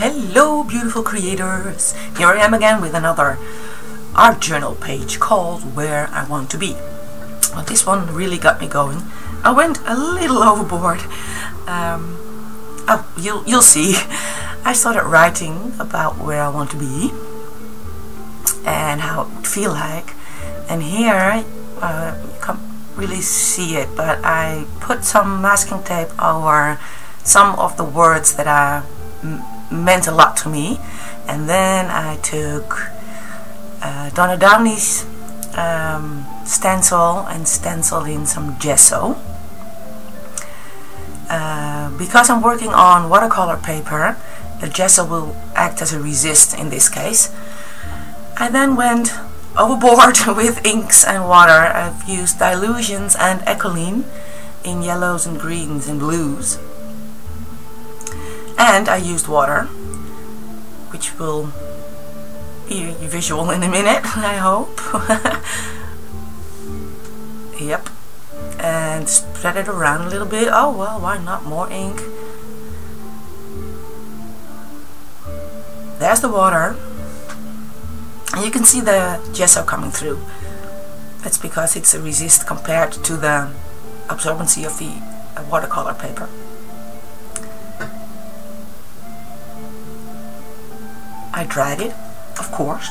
Hello beautiful creators! Here I am again with another art journal page called Where I Want to Be. Well, this one really got me going. I went a little overboard. You'll see. I started writing about where I want to be and how it would feel like. And here, you can't really see it, but I put some masking tape over some of the words that meant a lot to me, and then I took Donna Downey's stencil and stenciled in some gesso. Because I'm working on watercolor paper, the gesso will act as a resist in this case. I then went overboard with inks and water. I've used dilutions and echelene in yellows and greens and blues. And I used water, which will be visual in a minute, I hope. Yep. And spread it around a little bit. Oh well, why not more ink? There's the water. And you can see the gesso coming through. That's because it's a resist compared to the absorbency of the watercolor paper. I dried it, of course.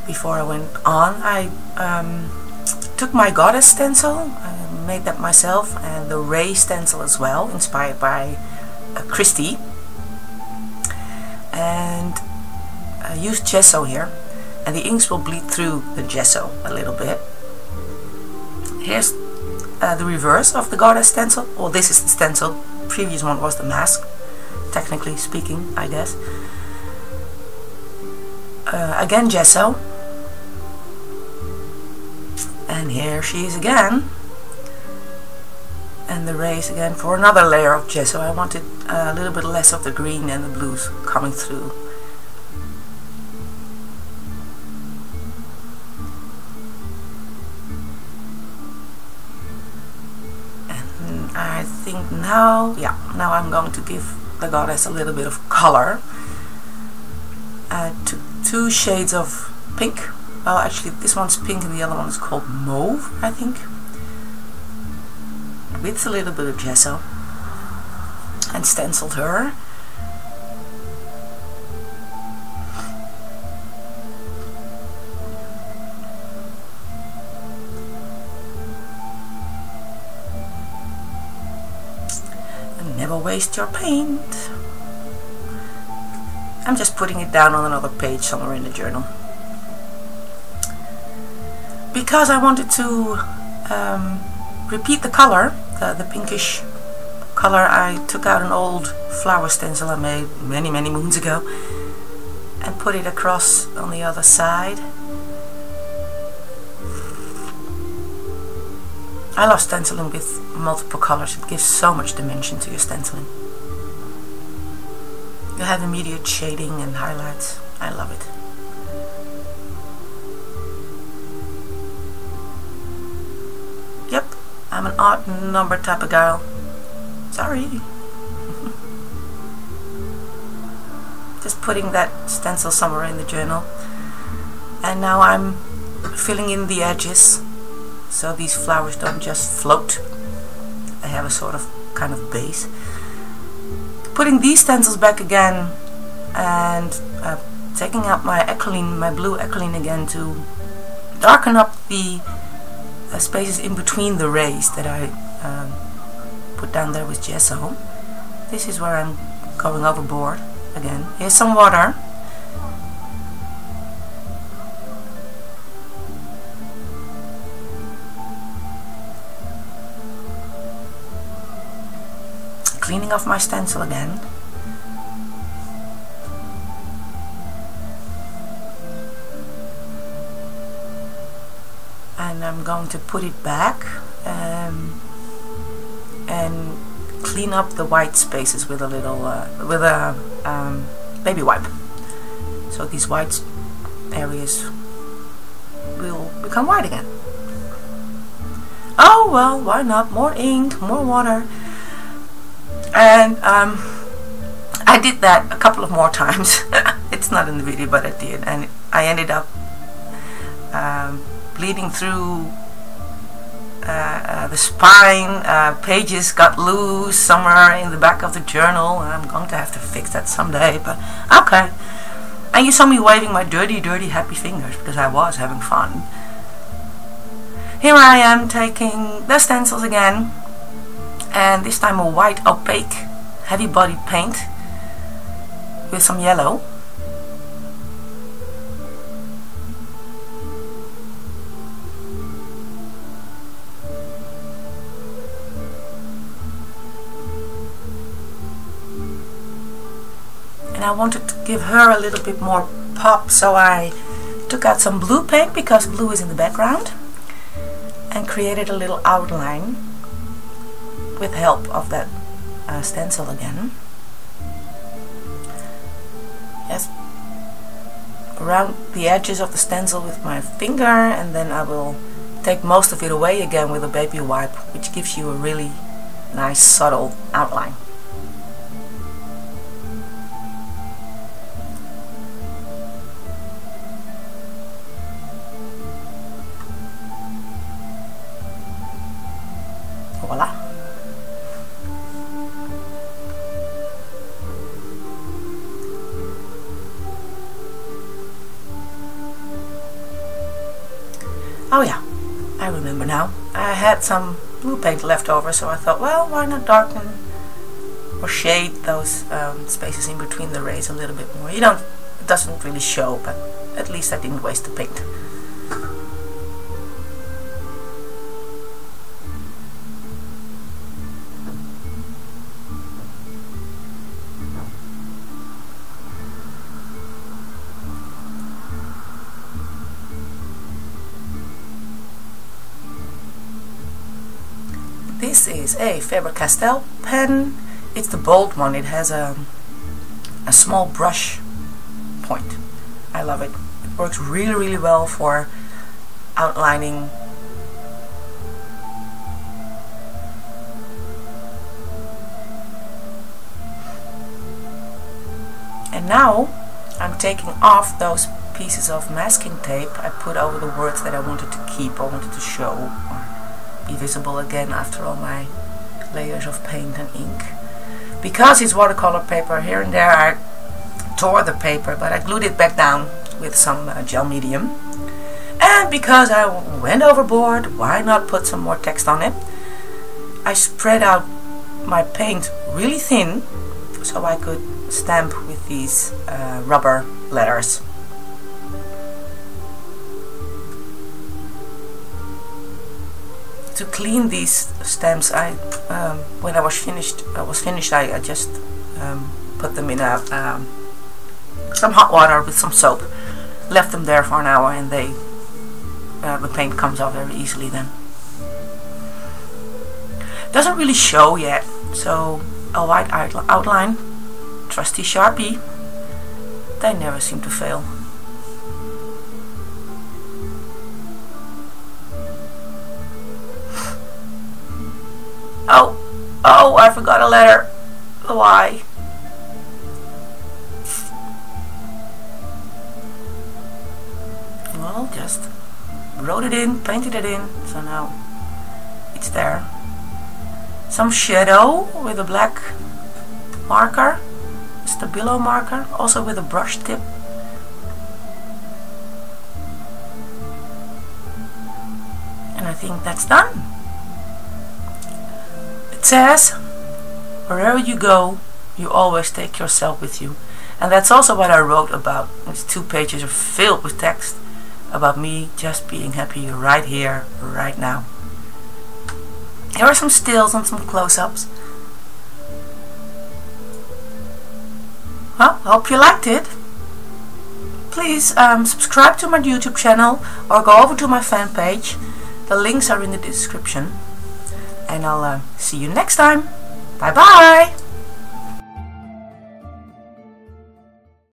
Before I went on, I took my goddess stencil, I made that myself, and the Ray stencil as well, inspired by Christie. And I used gesso here, and the inks will bleed through the gesso a little bit. Here's the reverse of the goddess stencil. Well, this is the stencil, previous one was the mask, technically speaking, I guess. Again gesso, and here she is again, and the rays again for another layer of gesso. I wanted a little bit less of the green and the blues coming through. And I think now I'm going to give the goddess a little bit of color. I took 2 shades of pink. Well, actually this one's pink and the other one is called mauve, I think. With a little bit of gesso. And stenciled her. And never waste your paint. I'm just putting it down on another page somewhere in the journal. Because I wanted to repeat the color, the pinkish color, I took out an old flower stencil I made many moons ago and put it across on the other side. I love stenciling with multiple colors. It gives so much dimension to your stenciling. You have immediate shading and highlights. I love it. Yep, I'm an odd number type of girl. Sorry. Just putting that stencil somewhere in the journal. And now I'm filling in the edges so these flowers don't just float. They have a sort of kind of base. Putting these stencils back again and taking out my echelene, my blue echelene again to darken up the spaces in between the rays that I put down there with gesso. This is where I'm going overboard again. Here's some water. Cleaning off my stencil again. And I'm going to put it back and clean up the white spaces with a little baby wipe. So these white areas will become white again. Oh well, why not? More ink, more water. And I did that a couple of more times. It's not in the video, but I did, and I ended up bleeding through the spine. Pages got loose somewhere in the back of the journal. I'm going to have to fix that someday, but okay. And you saw me waving my dirty happy fingers because I was having fun. Here I am taking the stencils again, and this time a white opaque heavy bodied paint with some yellow. And I wanted to give her a little bit more pop, so I took out some blue paint because blue is in the background and created a little outline with help of that stencil again. Yes, around the edges of the stencil with my finger, and then I will take most of it away again with a baby wipe, which gives you a really nice subtle outline. Voila. Oh yeah, I remember now. I had some blue paint left over, so I thought, well, why not darken or shade those spaces in between the rays a little bit more. It doesn't really show, but at least I didn't waste the paint. This is a Faber-Castell pen. It's the bold one. It has a small brush point. I love it. It works really well for outlining. And now I'm taking off those pieces of masking tape I put over the words that I wanted to keep or wanted to show or be visible again after all my layers of paint and ink. Because it's watercolor paper, here and there I tore the paper, but I glued it back down with some gel medium. And because I went overboard, why not put some more text on it? I spread out my paint really thin so I could stamp with these rubber letters. To clean these stamps, when I was finished, I just put them in some hot water with some soap, left them there for an hour, and the paint comes off very easily then. Doesn't really show yet, so a white outline, trusty Sharpie, they never seem to fail. Oh, I forgot a letter. The Y. Well, just wrote it in, painted it in, so now it's there. Some shadow with a black marker, Stabilo marker, also with a brush tip. And I think that's done. It says, wherever you go, you always take yourself with you. And that's also what I wrote about. These 2 pages are filled with text about me just being happy right here, right now. Here are some stills and some close-ups. Well, I hope you liked it. Please subscribe to my YouTube channel or go over to my fan page. The links are in the description. And I'll see you next time. Bye bye!